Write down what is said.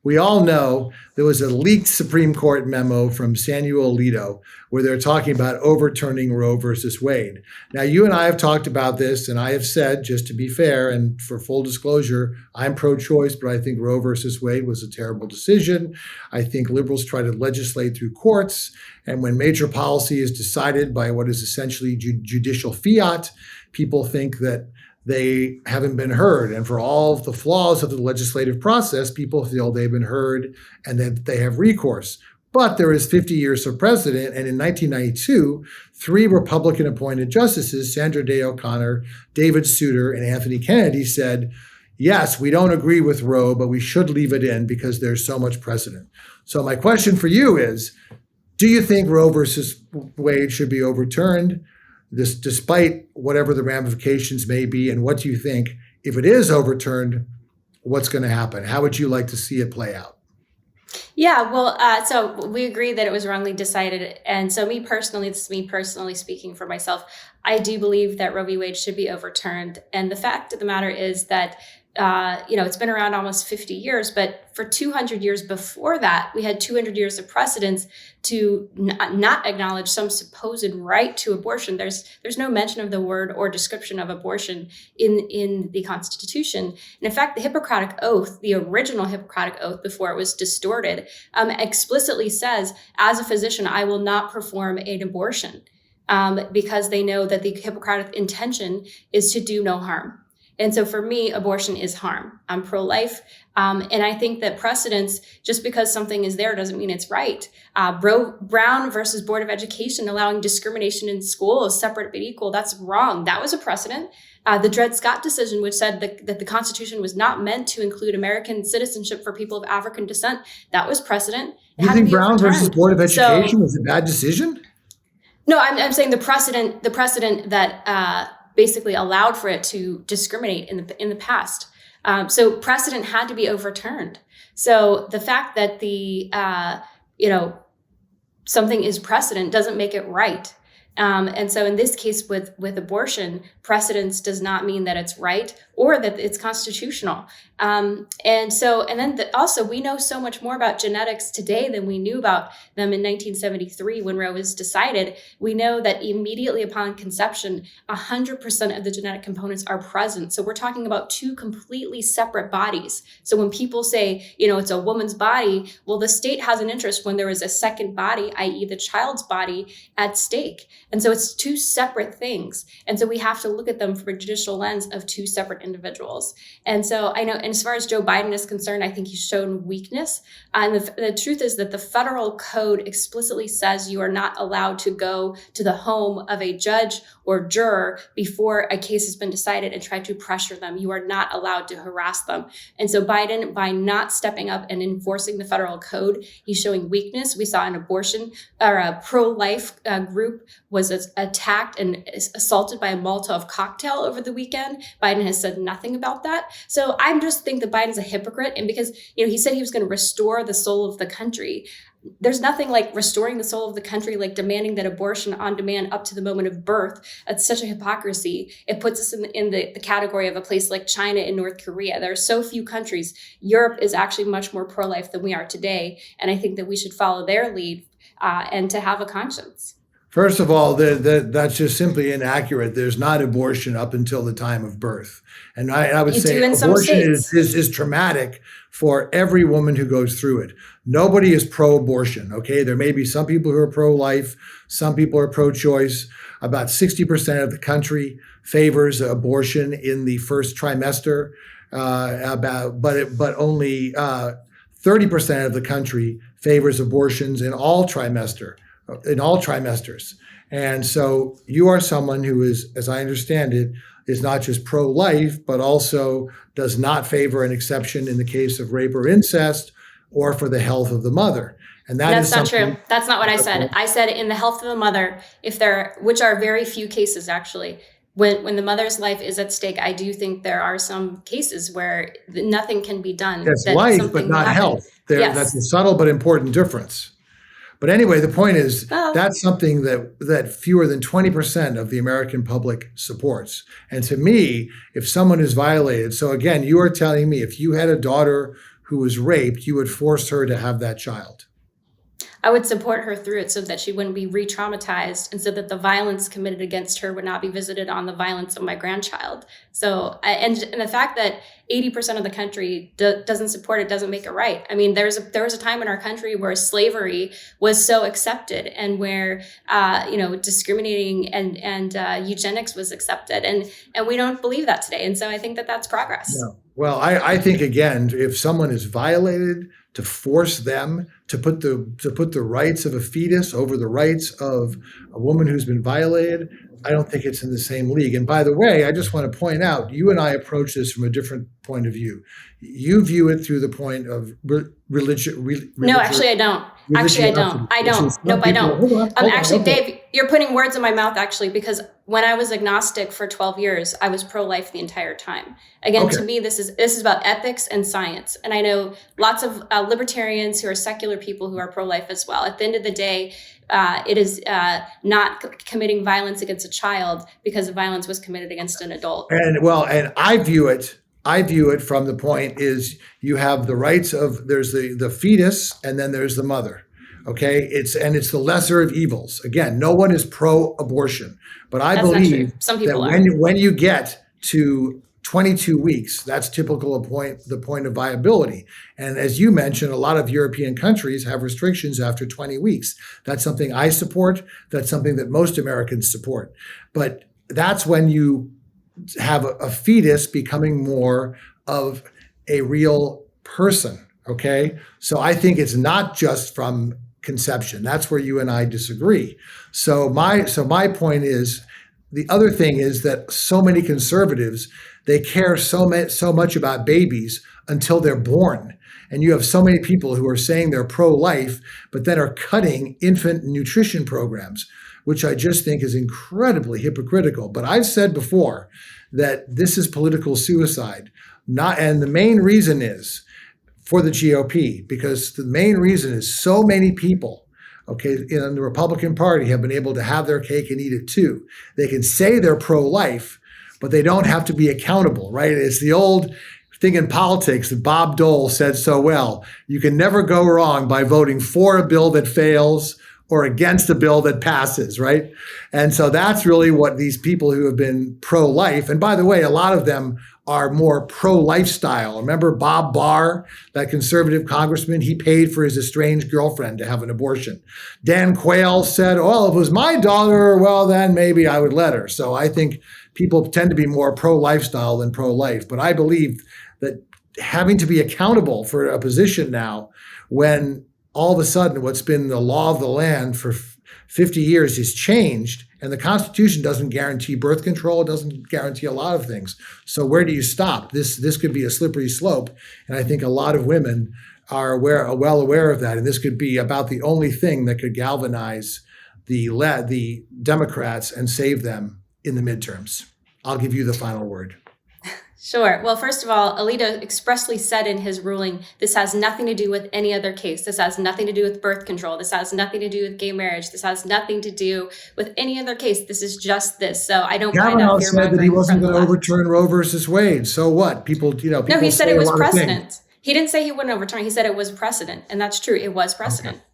We all know there was a leaked Supreme Court memo from Samuel Alito where they're talking about overturning Roe versus Wade. Now, you and I have talked about this, and I have said, just to be fair and for full disclosure, I'm pro choice, but I think Roe versus Wade was a terrible decision. I think liberals try to legislate through courts. And when major policy is decided by what is essentially judicial fiat, people think that they haven't been heard. And for all of the flaws of the legislative process, people feel they've been heard and that they have recourse. But there is 50 years of precedent. And in 1992, three Republican appointed justices, Sandra Day O'Connor, David Souter, and Anthony Kennedy, said, yes, we don't agree with Roe, but we should leave it in because there's so much precedent. So my question for you is, do you think Roe versus Wade should be overturned? This, despite whatever the ramifications may be, and what do you think, if it is overturned, what's going to happen? How would you like to see it play out? Yeah, well, so we agree that it was wrongly decided. And so this is me personally speaking for myself, I do believe that Roe v. Wade should be overturned. And the fact of the matter is that it's been around almost 50 years, but for 200 years before that, we had 200 years of precedence to not acknowledge some supposed right to abortion. There's no mention of the word or description of abortion in the Constitution. And in fact, the Hippocratic Oath, the original Hippocratic Oath before it was distorted, explicitly says, as a physician, I will not perform an abortion because they know that the Hippocratic intention is to do no harm. And so for me, abortion is harm. I'm pro-life. And I think that precedence, just because something is there doesn't mean it's right. Brown versus Board of Education allowing discrimination in school is separate but equal. That's wrong. That was a precedent. The Dred Scott decision, which said that the Constitution was not meant to include American citizenship for people of African descent, that was precedent. You think Brown versus Board of Education was a bad decision? No, I'm saying the precedent that basically allowed for it to discriminate in the past. So precedent had to be overturned. So the fact that something is precedent doesn't make it right. And so in this case with abortion, precedence does not mean that it's right or that it's constitutional. Also we know so much more about genetics today than we knew about them in 1973 when Roe was decided. We know that immediately upon conception, 100% of the genetic components are present. So we're talking about two completely separate bodies. So when people say, it's a woman's body, well, the state has an interest when there is a second body, i.e. the child's body, at stake. And so it's two separate things. And so we have to look at them from a judicial lens of two separate individuals. And so I know, and as far as Joe Biden is concerned, I think he's shown weakness. And the truth is that the federal code explicitly says you are not allowed to go to the home of a judge or juror before a case has been decided and try to pressure them. You are not allowed to harass them. And so Biden, by not stepping up and enforcing the federal code, he's showing weakness. We saw an abortion or a pro-life group was attacked and assaulted by a Molotov cocktail over the weekend. Biden has said nothing about that. So I just think that Biden's a hypocrite. And because, he said he was going to restore the soul of the country. There's nothing like restoring the soul of the country, like demanding that abortion on demand up to the moment of birth. That's such a hypocrisy. It puts us in the category of a place like China and North Korea. There are so few countries. Europe is actually much more pro-life than we are today. And I think that we should follow their lead and to have a conscience. First of all, that's just simply inaccurate. There's not abortion up until the time of birth. And I would say abortion is traumatic for every woman who goes through it. Nobody is pro-abortion, okay? There may be some people who are pro-life, some people are pro-choice. About 60% of the country favors abortion in the first trimester, but only 30% of the country favors abortions in all trimesters. And so you are someone who is, as I understand it, is not just pro-life, but also does not favor an exception in the case of rape or incest or for the health of the mother. And that's not true. That's not what I said. I said in the health of the mother, which are very few cases actually, when the mother's life is at stake, I do think there are some cases where nothing can be done. That's life, but not health. Yes. That's a subtle but important difference. But anyway, the point is that's something that fewer than 20% of the American public supports. And to me, if someone is violated, so again, you are telling me if you had a daughter who was raped, you would force her to have that child? I would support her through it so that she wouldn't be re-traumatized and so that the violence committed against her would not be visited on the violence of my grandchild. And the fact that 80% of the country doesn't support it doesn't make it right. I mean, there was a time in our country where slavery was so accepted and where, discriminating and eugenics was accepted. And we don't believe that today. And so I think that that's progress. No. Well, I think, again, if someone is violated, to force them to put the rights of a fetus over the rights of a woman who's been violated, I don't think it's in the same league. And by the way, I just want to point out, you and I approach this from a different point of view. You view it through the point of religion. No, actually, I don't. Actually, I don't. I don't. Nope, I don't. Dave, you're putting words in my mouth, actually, because when I was agnostic for 12 years, I was pro-life the entire time. Again, to me, this is about ethics and science. And I know lots of libertarians who are secular people who are pro-life as well. At the end of the day, it is not committing violence against a child because the violence was committed against an adult. And I view it from the point is you have the rights of, there's the fetus and then there's the mother. Okay, it's the lesser of evils. Again, no one is pro-abortion, but I believe some people that when you get to 22 weeks, that's typical of the point of viability. And as you mentioned, a lot of European countries have restrictions after 20 weeks. That's something I support. That's something that most Americans support. But that's when you have a fetus becoming more of a real person. Okay, so I think it's not just from conception. That's where you and I disagree. So my point is, the other thing is that so many conservatives, they care so much about babies until they're born. And you have so many people who are saying they're pro-life, but then are cutting infant nutrition programs, which I just think is incredibly hypocritical. But I've said before that this is political suicide. And the main reason is for the GOP, because the main reason is so many people, okay, in the Republican Party have been able to have their cake and eat it too. They can say they're pro-life, but they don't have to be accountable, right? It's the old thing in politics that Bob Dole said so well. You can never go wrong by voting for a bill that fails or against a bill that passes, right? And so that's really what these people who have been pro-life, and by the way, a lot of them are more pro-lifestyle. Remember Bob Barr, that conservative congressman? He paid for his estranged girlfriend to have an abortion. Dan Quayle said, well, if it was my daughter, well, then maybe I would let her. So I think people tend to be more pro-lifestyle than pro-life. But I believe that having to be accountable for a position now, when all of a sudden what's been the law of the land for 50 years has changed, and the Constitution doesn't guarantee birth control, it doesn't guarantee a lot of things. So where do you stop? This could be a slippery slope, and I think a lot of women are well aware of that, and this could be about the only thing that could galvanize the Democrats and save them in the midterms. I'll give you the final word. Sure. Well, first of all, Alito expressly said in his ruling, this has nothing to do with any other case. This has nothing to do with birth control. This has nothing to do with gay marriage. This has nothing to do with any other case. This is just this. So I don't find out fear said that he wasn't going to overturn Roe versus Wade. So what? People no, he said it was precedent. He didn't say he wouldn't overturn. He said it was precedent. And that's true. It was precedent. Okay.